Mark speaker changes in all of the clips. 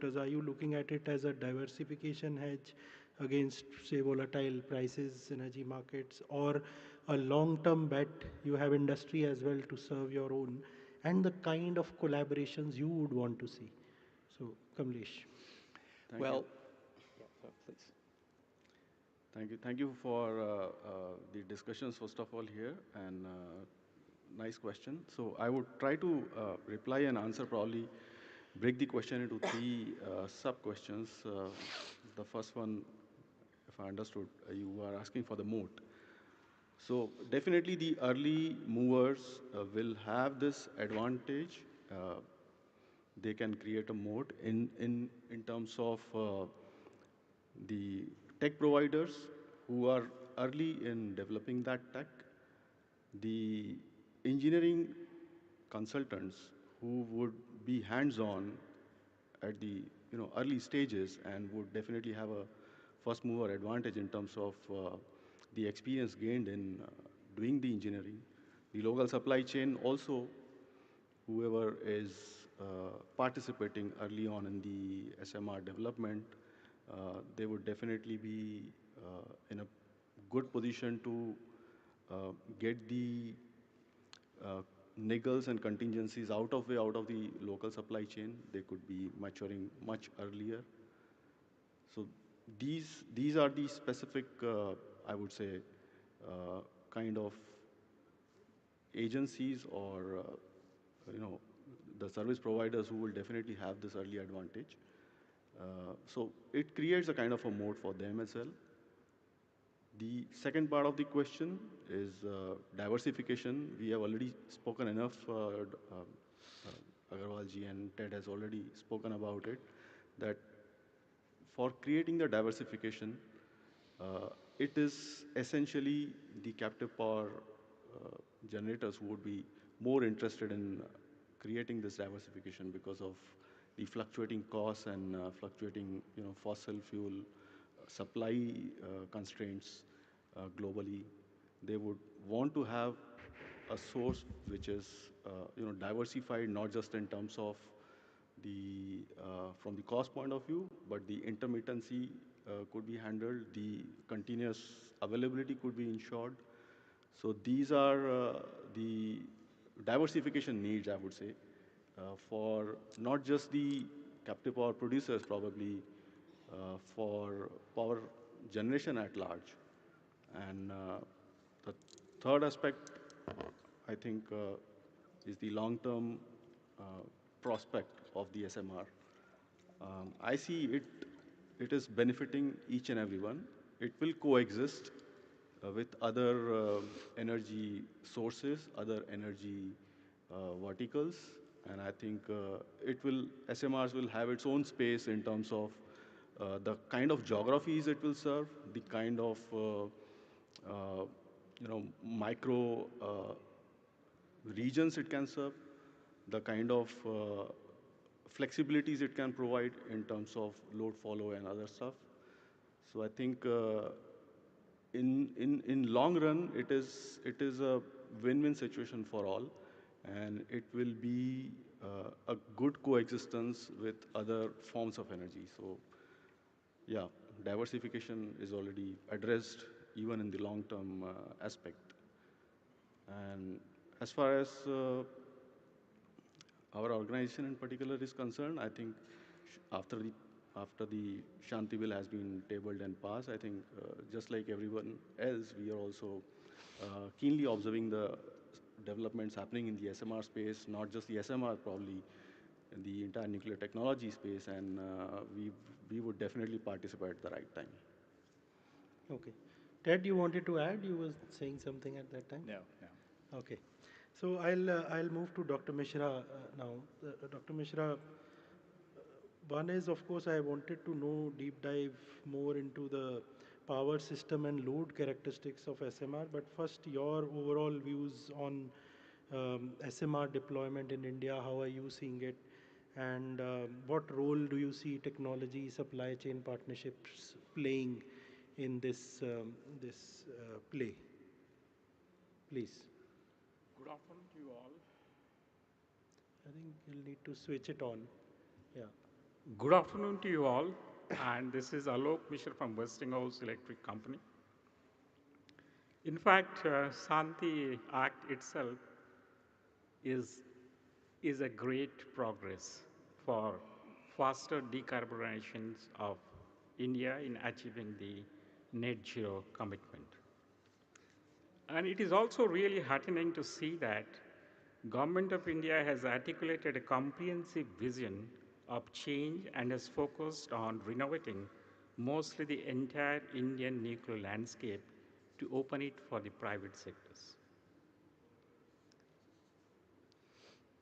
Speaker 1: Are you looking at it as a diversification hedge against, say, volatile prices, energy markets, or a long-term bet? You have industry as well to serve your own, and the kind of collaborations you would want to see. So, Kamlesh.
Speaker 2: Thank you.
Speaker 3: Well, yeah, so please.
Speaker 2: Thank you. Thank you for the discussions, first of all, here, and nice question. So I would try to reply and answer, probably break the question into three sub-questions. The first one, if I understood, you are asking for the moat. So definitely the early movers will have this advantage. They can create a moat in terms of the tech providers who are early in developing that tech, the engineering consultants who would be hands-on at the early stages and would definitely have a first mover advantage in terms of the experience gained in doing the engineering. The local supply chain also, whoever is participating early on in the SMR development, they would definitely be in a good position to get the uh, niggles and contingencies out of the local supply chain. They could be maturing much earlier. So these are the specific, I would say, kind of agencies or the service providers who will definitely have this early advantage. So it creates a kind of a mode for them as well. The second part of the question is diversification. We have already spoken enough. Agarwal ji and Ted has already spoken about it. That for creating the diversification, it is essentially the captive power generators who would be more interested in creating this diversification because of the fluctuating costs and fluctuating fossil fuel supply constraints globally. They would want to have a source which is diversified, not just in terms of the from the cost point of view, but the intermittency could be handled, the continuous availability could be ensured. So these are the diversification needs, I would say, for not just the captive power producers, probably for power generation at large. And the third aspect, I think, is the long-term prospect of the SMR. I see it is benefiting each and everyone. It will coexist with other energy sources, other energy verticals, and I think SMRs will have its own space in terms of the kind of geographies it will serve, the kind of micro regions it can serve, the kind of flexibilities it can provide in terms of load follow and other stuff. So I think in long run, it is a win-win situation for all, and it will be a good coexistence with other forms of energy. So yeah, diversification is already addressed even in the long-term aspect. And as far as our organization in particular is concerned, I think after the Shanti bill has been tabled and passed, I think just like everyone else, we are also keenly observing the developments happening in the SMR space, not just the SMR, probably in the entire nuclear technology space, and we would definitely participate at the right time.
Speaker 1: Okay. Ted, you wanted to add? You were saying something at that time?
Speaker 3: No, no.
Speaker 1: Okay. So I'll move to Dr. Mishra now. Dr. Mishra, one is, of course, I wanted to know deep dive more into the power system and load characteristics of SMR. But first, your overall views on SMR deployment in India. How are you seeing it? And what role do you see technology, supply chain partnerships playing in this play? Please.
Speaker 4: Good afternoon to you all.
Speaker 1: I think you'll need to switch it on. Yeah.
Speaker 4: Good afternoon to you all, and this is Alok Mishra from Westinghouse Electric Company. In fact, Santi Act itself is, is a great progress for faster decarbonization of India in achieving the net zero commitment. And it is also really heartening to see that Government of India has articulated a comprehensive vision of change and has focused on renovating mostly the entire Indian nuclear landscape to open it for the private sectors.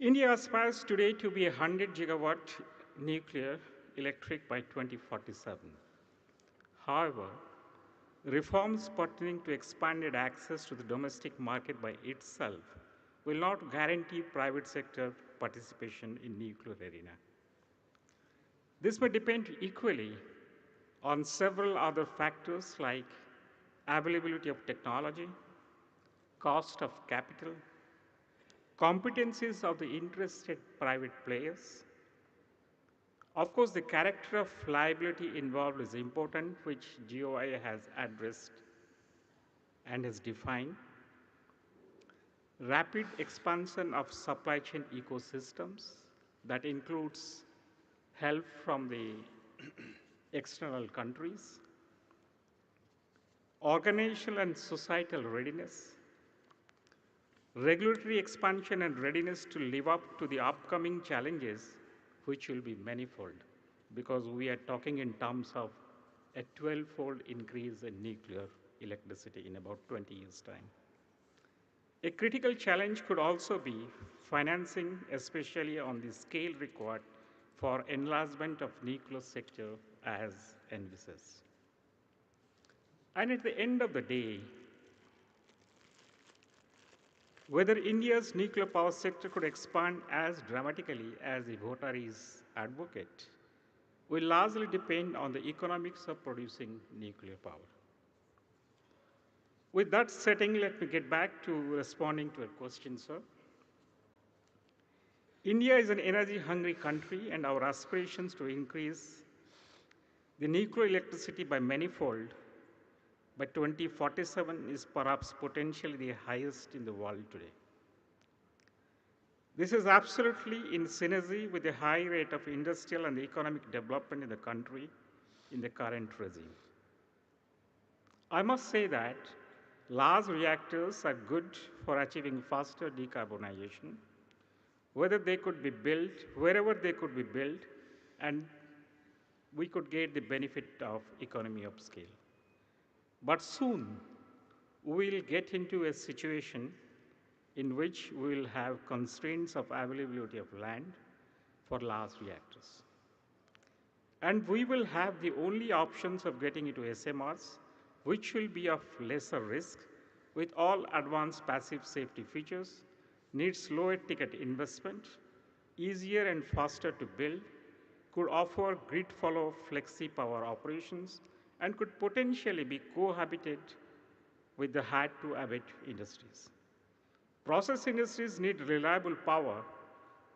Speaker 4: India aspires today to be a 100 gigawatt nuclear electric by 2047. However, reforms pertaining to expanded access to the domestic market by itself will not guarantee private sector participation in nuclear arena. This may depend equally on several other factors like availability of technology, cost of capital, competencies of the interested private players. Of course, the character of liability involved is important, which GOI has addressed and has defined. Rapid expansion of supply chain ecosystems that includes help from the external countries, organizational and societal readiness, regulatory expansion and readiness to live up to the upcoming challenges, which will be manifold, because we are talking in terms of a 12-fold increase in nuclear electricity in about 20 years' time. A critical challenge could also be financing, especially on the scale required for enlargement of nuclear sector as envisaged. And at the end of the day, whether India's nuclear power sector could expand as dramatically as the votaries advocate will largely depend on the economics of producing nuclear power. With that setting, let me get back to responding to a question, sir. India is an energy-hungry country, and our aspirations to increase the nuclear electricity by manifold by 2047 is perhaps potentially the highest in the world today. This is absolutely in synergy with the high rate of industrial and economic development in the country in the current regime. I must say that large reactors are good for achieving faster decarbonization, whether they could be built, wherever they could be built, and we could get the benefit of economy of scale. But soon, we will get into a situation in which we will have constraints of availability of land for large reactors. And we will have the only options of getting into SMRs, which will be of lesser risk with all advanced passive safety features, needs lower ticket investment, easier and faster to build, could offer grid follow flexi power operations, and could potentially be cohabited with the hard to abate industries. Process industries need reliable power,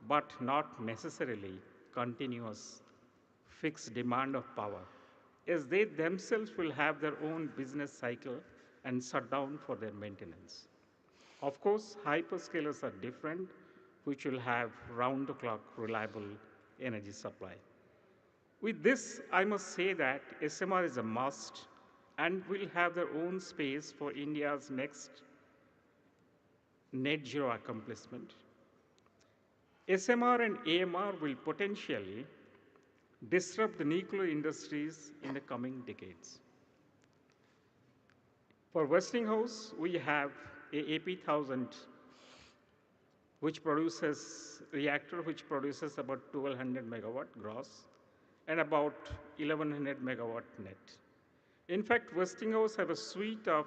Speaker 4: but not necessarily continuous fixed demand of power, as they themselves will have their own business cycle and shut down for their maintenance. Of course, hyperscalers are different, which will have round-the-clock reliable energy supply. With this, I must say that SMR is a must and will have their own space for India's next net zero accomplishment. SMR and AMR will potentially disrupt the nuclear industries in the coming decades. For Westinghouse, we have a AP1000 which produces reactor which produces about 1200 megawatt gross and about 1100 megawatt net. In fact, Westinghouse have a suite of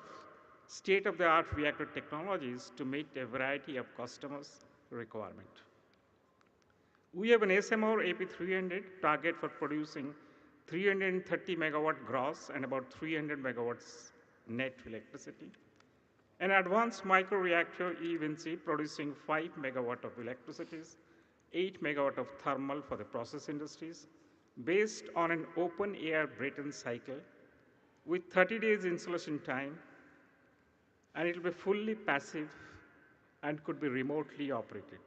Speaker 4: state-of-the-art reactor technologies to meet a variety of customers' requirement. We have an SMR AP300 target for producing 330 megawatt gross and about 300 megawatts net electricity. An advanced microreactor EVNC producing 5 megawatt of electricity, 8 megawatt of thermal for the process industries, based on an open air Brayton cycle with 30 days installation time, and it will be fully passive and could be remotely operated.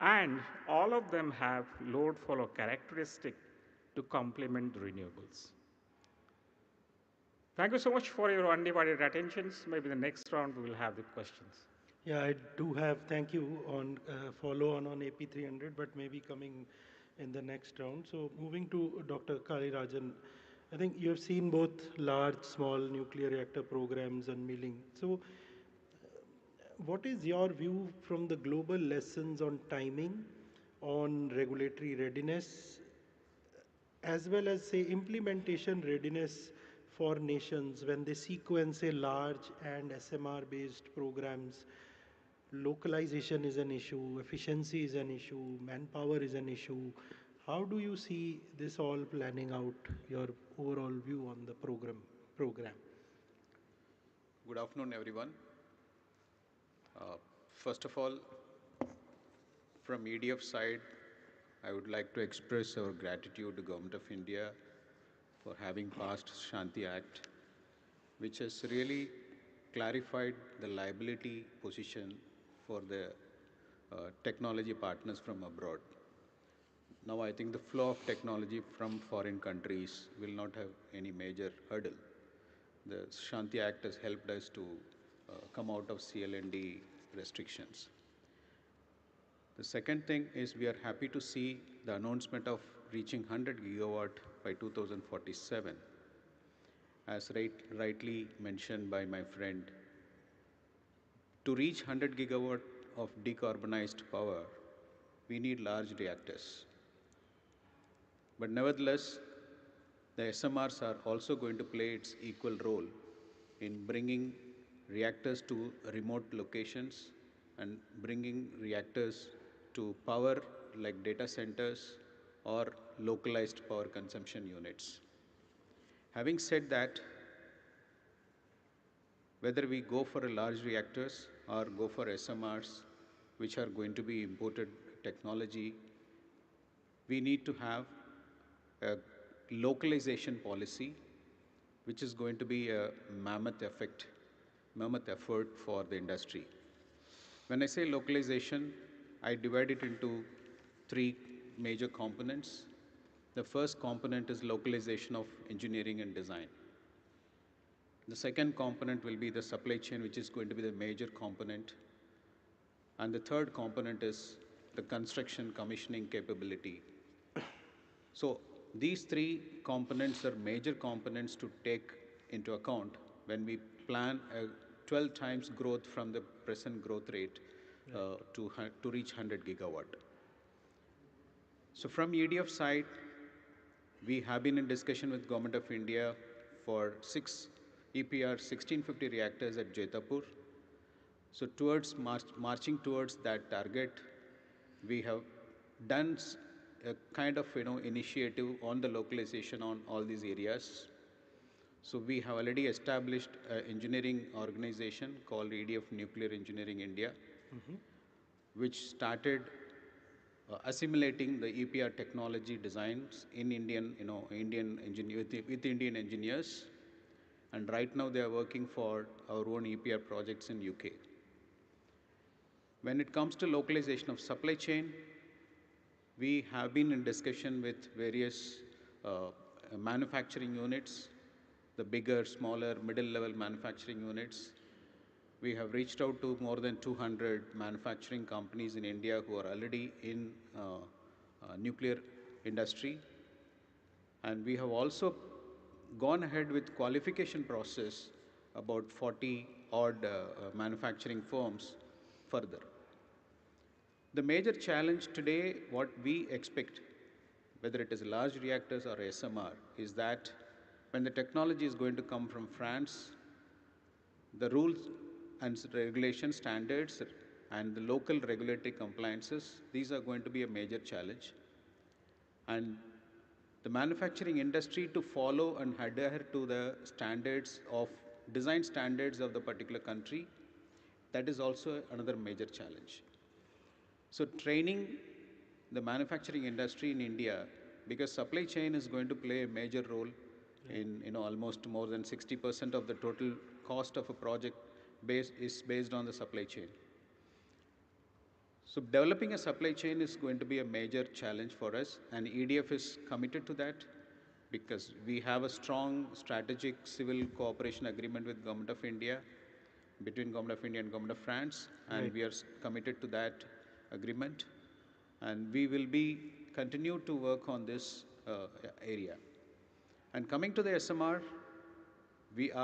Speaker 4: And all of them have load follow characteristic to complement the renewables. Thank you so much for your undivided attentions. Maybe the next round we will have the questions.
Speaker 1: Yeah, I do have, thank you, on follow on AP300, but maybe coming in the next round. So moving to Dr. Kali Rajan, I think you have seen both large, small nuclear reactor programs unveiling. So what is your view from the global lessons on timing, on regulatory readiness, as well as say implementation readiness for nations when they sequence a large and SMR based programs? Localization is an issue, efficiency is an issue, manpower is an issue. How do you see this all planning out, your overall view on the program?
Speaker 5: Good afternoon, everyone. First of all, from EDF side, I would like to express our gratitude to Government of India for having passed Shanti Act, which has really clarified the liability position for the technology partners from abroad. Now I think the flow of technology from foreign countries will not have any major hurdle. The Shanti Act has helped us to come out of CL&D restrictions. The second thing is we are happy to see the announcement of reaching 100 gigawatt by 2047. As rightly mentioned by my friend, to reach 100 gigawatt of decarbonized power, we need large reactors. But nevertheless, the SMRs are also going to play its equal role in bringing reactors to remote locations and bringing reactors to power like data centers or localized power consumption units. Having said that, whether we go for a large reactors or go for SMRs, which are going to be imported technology, we need to have a localization policy, which is going to be a mammoth effort for the industry. When I say localization, I divide it into three major components. The first component is localization of engineering and design. The second component will be the supply chain, which is going to be the major component. And the third component is the construction commissioning capability. So these three components are major components to take into account when we plan a 12 times growth from the present growth rate to reach 100 gigawatt. So from EDF side, we have been in discussion with Government of India for 6 EPR 1650 reactors at Jetapur. So towards marching towards that target, we have done a kind of initiative on the localization on all these areas. So we have already established an engineering organization called EDF Nuclear Engineering India, which started assimilating the EPR technology designs in with Indian engineers. And right now they are working for our own EPR projects in UK. When it comes to localization of supply chain, we have been in discussion with various manufacturing units, the bigger, smaller, middle-level manufacturing units. We have reached out to more than 200 manufacturing companies in India who are already in nuclear industry. And we have also gone ahead with qualification process about 40 odd manufacturing firms further. The major challenge today, what we expect, whether it is large reactors or SMR, is that when the technology is going to come from France, the rules and regulation standards and the local regulatory compliances, these are going to be a major challenge. And the manufacturing industry to follow and adhere to the standards of design standards of the particular country, that is also another major challenge. So training the manufacturing industry in India, because supply chain is going to play a major role in almost more than 60% of the total cost of a project is based on the supply chain. So developing a supply chain is going to be a major challenge for us, and EDF is committed to that because we have a strong strategic civil cooperation agreement with Government of India, between Government of India and Government of France, and
Speaker 1: Right.
Speaker 5: we are committed to that agreement, and we will be continue to work on this area. And coming to the SMR, we are